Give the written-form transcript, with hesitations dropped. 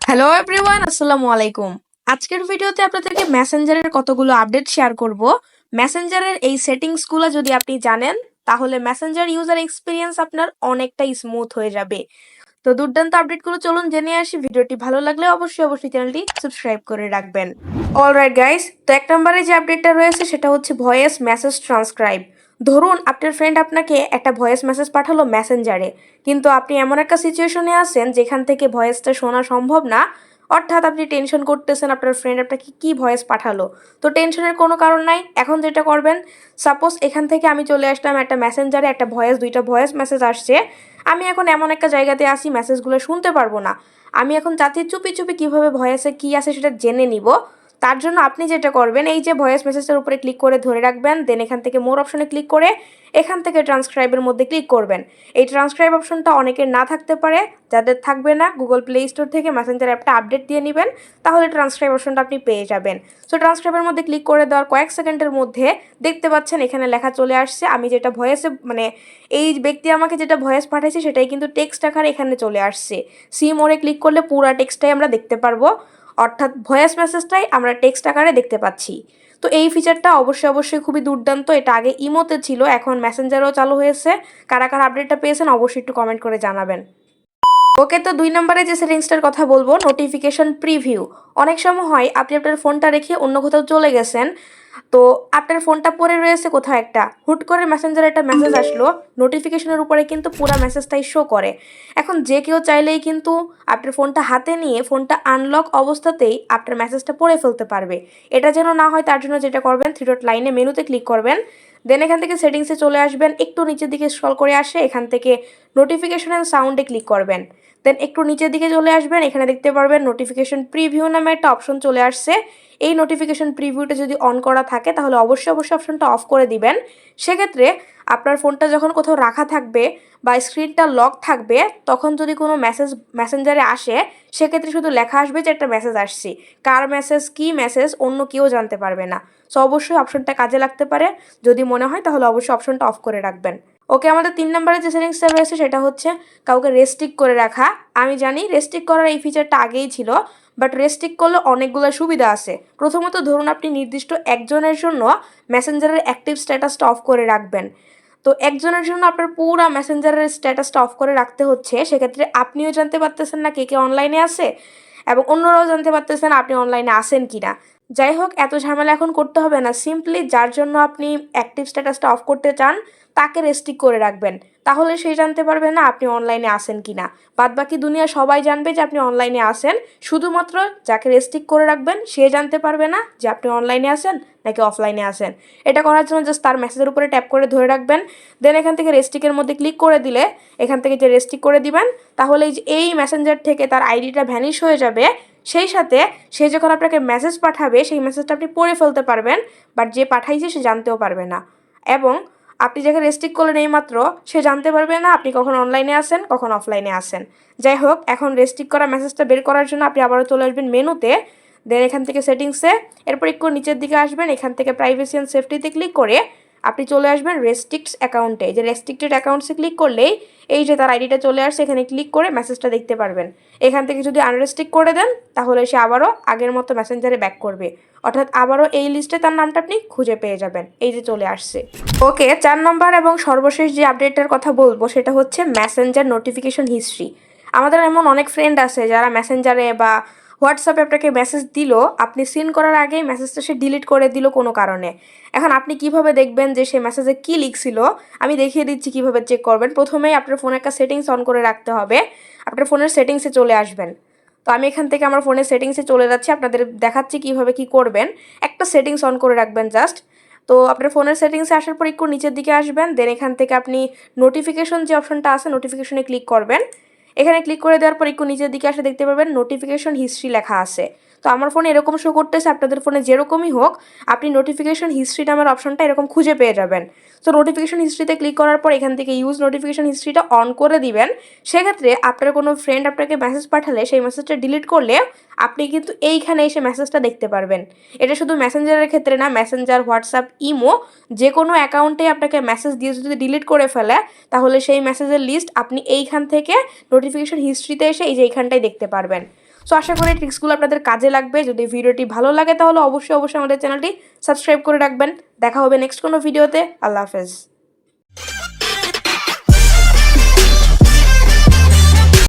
Hello everyone, আসসালামু আলাইকুম। আজকের ভিডিওতে আপনাদেরকে মেসেঞ্জারের কতগুলো আপডেট শেয়ার করব। মেসেঞ্জারের এই সেটিংসগুলো যদি আপনি জানেন তাহলে মেসেঞ্জার ইউজার এক্সপিরিয়েন্স আপনার অনেকটাই স্মুথ হয়ে যাবে। তো দুর্দান্ত আপডেটগুলো চলুন জেনে আসি। ভিডিওটি ভালো লাগলে অবশ্যই চ্যানেলটি সাবস্ক্রাইব করে রাখবেন। অলরাইট গাইস, তো এক নম্বরে যে আপডেটটা রয়েছে সেটা হচ্ছে ভয়েস মেসেজ ট্রান্সক্রাইব। ধরুন আপনার ফ্রেন্ড আপনাকে একটা ভয়েস মেসেজ পাঠালো মেসেঞ্জারে, কিন্তু আপনি এমন একটা সিচুয়েশনে আছেন যেখান থেকে ভয়েসটা শোনা সম্ভব না, অর্থাৎ আপনি টেনশন করতেছেন আপনার ফ্রেন্ড আপনাকে কি ভয়েস পাঠালো। তো টেনশনের কোনো কারণ নাই। এখন যেটা করবেন, সাপোজ এখান থেকে আমি চলে আসলাম একটা মেসেঞ্জারে, একটা দুইটা ভয়েস মেসেজ আসছে। আমি এখন এমন একটা জায়গাতে আসি মেসেজগুলো শুনতে পারবো না। আমি এখন চাচ্ছি চুপি চুপি কীভাবে ভয়েসে কী আছে সেটা জেনে নিব। তার জন্য আপনি যেটা করবেন, এই যে ভয়েস মেসেজটার উপরে ক্লিক করে ধরে রাখবেন, দেন এখান থেকে মোর অপশনে ক্লিক করে এখান থেকে ট্রান্সক্রাইবের মধ্যে ক্লিক করবেন। এই ট্রান্সক্রাইব অপশনটা অনেকের না থাকতে পারে, যাদের থাকবে না গুগল প্লে স্টোর থেকে মেসেঞ্জার অ্যাপটা আপডেট দিয়ে নেবেন, তাহলে ট্রান্সক্রাইব অপশনটা আপনি পেয়ে যাবেন। সো ট্রান্সক্রাইবের মধ্যে ক্লিক করে দেওয়ার কয়েক সেকেন্ডের মধ্যে দেখতে পাচ্ছেন এখানে লেখা চলে আসছে। আমি যেটা ভয়েসে এই ব্যক্তি আমাকে যেটা ভয়েস পাঠাইছে সেটাই কিন্তু টেক্সট আকারে এখানে চলে আসছে। সি মোড়ে ক্লিক করলে পুরো টেক্সটটাই আমরা দেখতে পারবো, অর্থাৎ ভয়েস মেসেজটাই আমরা টেক্সট আকারে দেখতে পাচ্ছি। তো এই ফিচারটা অবশ্যই খুবই দুর্দান্ত। এটা আগে ইমোতে ছিল, এখন মেসেঞ্জারও চালু হয়েছে। কারা কারা আপডেটটা পেয়েছেন অবশ্যই একটু কমেন্ট করে জানাবেন। ওকে, তো 2 নম্বরে যে সেটিংসটার কথা বলবো, নোটিফিকেশন প্রিভিউ। অনেক সময় হয় আপনি আপনার ফোনটা রেখে অন্য কোথাও চলে গেছেন, তো আপনার ফোনটা পড়ে রয়েছে কোথাও একটা, হুট করে মেসেঞ্জারে একটা মেসেজ আসলো, নোটিফিকেশনের উপরে কিন্তু পুরো মেসেজটাই শো করে। এখন যে কেউ চাইলেই কিন্তু আপনার ফোনটা হাতে নিয়ে ফোনটা আনলক অবস্থাতেই আপনার মেসেজটা পড়ে ফেলতে পারবে। এটা যেন না হয় তার জন্য যেটা করবেন, 3 ডট লাইনে মেনুতে ক্লিক করবেন, দেন এখান থেকে সেটিংসে চলে আসবেন, একটু নিচের দিকে স্ক্রল করে আসে এখান থেকে নোটিফিকেশন অ্যান্ড সাউন্ডে ক্লিক করবেন। দেন একটু নিচের দিকে চলে আসবেন, এখানে দেখতে পারবেন নোটিফিকেশন প্রিভিউ নামে একটা অপশন চলে আসছে। এই নোটিফিকেশন প্রিভিউটা যদি অন করা থাকে তাহলে অবশ্যই অপশনটা অফ করে দিবেন। সেক্ষেত্রে আপনার ফোনটা যখন কোথাও রাখা থাকবে বা স্ক্রিনটা লক থাকবে, তখন যদি কোনো মেসেঞ্জারে আসে, সেক্ষেত্রে শুধু লেখা আসবে যে একটা মেসেজ আসছে। কার মেসেজ, কি মেসেজ, অন্য কেউ জানতে পারবে না। সো অবশ্যই অপশনটা কাজে লাগতে পারে। যদি মনে হয় তাহলে অবশ্যই অপশনটা অফ করে রাখবেন। ওকে, আমাদের 3 নম্বরে যে সেটিংসটা রয়েছে সেটা হচ্ছে কাউকে রেস্ট্রিক্ট করে রাখা। আমি জানি রেস্ট্রিক্ট করার এই ফিচারটা আগেই ছিল, বাট রেস্ট্রিক্ট করলে অনেকগুলো সুবিধা আছে। প্রথমত ধরুন আপনি নির্দিষ্ট একজনের জন্য মেসেঞ্জারের অ্যাক্টিভ স্ট্যাটাসটা অফ করে রাখবেন। তো একজনের জন্য আপনার পুরো মেসেঞ্জারের স্ট্যাটাসটা অফ করে রাখতে হচ্ছে, সেক্ষেত্রে আপনিও জানতে পারতেছেন না কে কে অনলাইনে আছে, এবং অন্যরাও জানতে পারতেছেন আপনি অনলাইনে আসেন কি না। যাই হোক, এত ঝামেলা এখন করতে হবে না। সিম্পলি যার জন্য আপনি অ্যাক্টিভ স্ট্যাটাসটা অফ করতে চান তাকে রেস্ট্রিক্ট করে রাখবেন, তাহলে সে জানতে পারবে না আপনি অনলাইনে আসেন কি না। বাদবাকি দুনিয়া সবাই জানবে যে আপনি অনলাইনে আসেন, শুধুমাত্র যাকে রেস্ট্রিক্ট করে রাখবেন সে জানতে পারবে না যে আপনি অনলাইনে আসেন নাকি অফলাইনে আসেন। এটা করার জন্য জাস্ট তার মেসেজের উপরে ট্যাপ করে ধরে রাখবেন, দেন এখান থেকে রেস্ট্রিক্টের মধ্যে ক্লিক করে দিলে এখান থেকে যে রেস্ট্রিক্ট করে দিবেন, তাহলে এই মেসেঞ্জার থেকে তার আইডিটা ভ্যানিশ হয়ে যাবে। সেই সাথে সে যখন আপনাকে মেসেজ পাঠাবে সেই মেসেজটা আপনি পড়ে ফেলতে পারবেন, বাট যে পাঠাইছে সে জানতেও পারবে না। এবং আপনি যাকে রেস্ট্রিক্ট করলেন এইমাত্র, সে জানতে পারবে না আপনি কখন অনলাইনে আসেন কখন অফলাইনে আসেন। যাই হোক, এখন রেস্ট্রিক্ট করা মেসেজটা বের করার জন্য আপনি আবারও চলে আসবেন মেনুতে, দেন এখান থেকে সেটিংসে, এরপর একটু নিচের দিকে আসবেন, এখান থেকে প্রাইভেসি অ্যান্ড সেফটিতে ক্লিক করে আপনি চলে আসবেন রেস্ট্রিক্টস অ্যাকাউন্টে। যে রেস্ট্রিক্টেড অ্যাকাউন্টসে ক্লিক করলেই এই যে তার আইডিটা চলে আসছে, এখানে ক্লিক করে মেসেজটা দেখতে পারবেন। এখান থেকে যদি আনরেস্ট্রিক্ট করে দেন তাহলে সে আবারও আগের মতো মেসেঞ্জারে ব্যাক করবে, অর্থাৎ আবারও এই লিস্টে তার নামটা আপনি খুঁজে পেয়ে যাবেন। এই যে চলে আসছে। ওকে, 4 নম্বর এবং সর্বশেষ যে আপডেটটার কথা বলবো সেটা হচ্ছে মেসেঞ্জার নোটিফিকেশন হিস্ট্রি। আমাদের এমন অনেক ফ্রেন্ড আছে যারা মেসেঞ্জারে বা হোয়াটসঅ্যাপে আপনাকে মেসেজ দিল, আপনি সিন করার আগেই মেসেজটা সে ডিলিট করে দিল কোনো কারণে। এখন আপনি কিভাবে দেখবেন যে সে মেসেজে কী লিখছিল? আমি দেখিয়ে দিচ্ছি কিভাবে চেক করবেন। প্রথমেই আপনার ফোনে একটা সেটিংস অন করে রাখতে হবে। আপনার ফোনের সেটিংসে চলে আসবেন। তো আমি এখান থেকে আমার ফোনের সেটিংসে চলে যাচ্ছি, আপনাদের দেখাচ্ছি কিভাবে কি করবেন। একটা সেটিংস অন করে রাখবেন জাস্ট। তো আপনার ফোনের সেটিংসে আসার পর একটু নিচের দিকে আসবেন, দেন এখান থেকে আপনি নোটিফিকেশন যে অপশনটা আছে নোটিফিকেশনে ক্লিক করবেন। এখানে ক্লিক করে দেওয়ার পর একটু নিচের দিকে আসে দেখতে পাবেন নোটিফিকেশন হিস্ট্রি লেখা আছে। তো আমার ফোনে এরকম শো করতেছে, আপনাদের ফোনে যেরকমই হোক আপনি নোটিফিকেশন হিস্ট্রি নামের অপশনটা এরকম খুঁজে পেয়ে যাবেন। তো নোটিফিকেশন হিস্ট্রিতে ক্লিক করার পর এখান থেকে ইউজ নোটিফিকেশন হিস্ট্রিটা অন করে দিবেন। সেক্ষেত্রে আপনার কোনো ফ্রেন্ড আপনাকে মেসেজ পাঠালে সেই মেসেজটা ডিলিট করলে আপনি কিন্তু এইখানে এসে মেসেজটা দেখতে পারবেন। এটা শুধু মেসেঞ্জারের ক্ষেত্রে না, মেসেঞ্জার, হোয়াটসঅ্যাপ, ইমো যে কোনো অ্যাকাউন্টে আপনাকে মেসেজ দিয়ে যদি ডিলিট করে ফেলে তাহলে সেই মেসেজের লিস্ট আপনি এইখান থেকে নোটিফিকেশন হিস্ট্রিতে এসে এই যে এইখানটাই দেখতে পারবেন। সো আশা করি ট্রিক্সগুলো আপনাদের কাজে লাগবে। যদি ভিডিওটি ভালো লাগে তাহলে অবশ্যই আমাদের চ্যানেলটি সাবস্ক্রাইব করে রাখবেন। দেখা হবে নেক্সট কোনো ভিডিওতে। আল্লাহ হাফেজ।